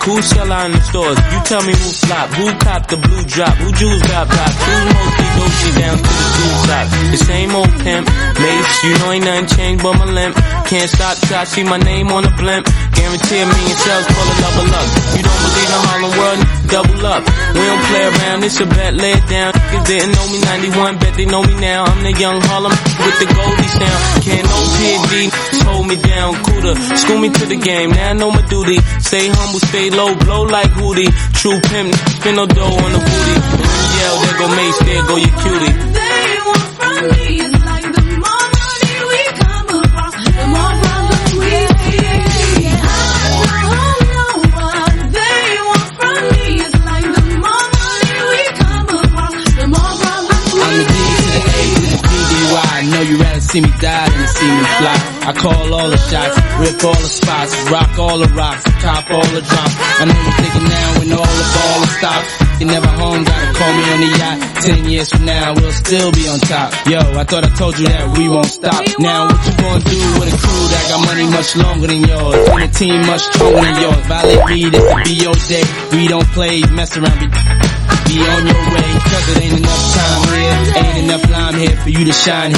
Who sell out in the stores? You tell me who flop. Who cop the blue drop? Who jewels got pop? Who's mostly Gucci down to the school top? The same old pimp. Mace, you know ain't nothing changed but my limp. Can't stop till I see my name on the blimp. Guarantee a million sales for the level up. You don't believe the Harlem world? Double up. We don't play around, it's a bet, lay it down. Niggas didn't know me 91, bet they know me now. I'm the young Harlem with the Goldie sound. Can't no PD hold me down. Cooler, school me to the game, now I know my duty. Stay humble, stay low, blow like Hootie. True pimp, spin no dough on the booty. And when you yell, there go Mace, there go your cutie. They want from me is like the more money we come across, the more problems we see. I know what they want from me is like the more money we come across, the more problems we see. I'm the D to the A to the D-D-Y. I know you rather see me die than to see me fly. I call all the shots, rip all the spots, rock all the rocks, top all the drops. I know you're thinking now when all the ball is stopped. You never home, gotta call me on the yacht. 10 years from now, we'll still be on top. Yo, I thought I told you that we won't stop. Now what you gonna do with a crew that got money much longer than yours, and a team much stronger than yours? Violate me, this will be your day. We don't play, mess around, be on your way. Cause it ain't enough time here, ain't enough lime here for you to shine here.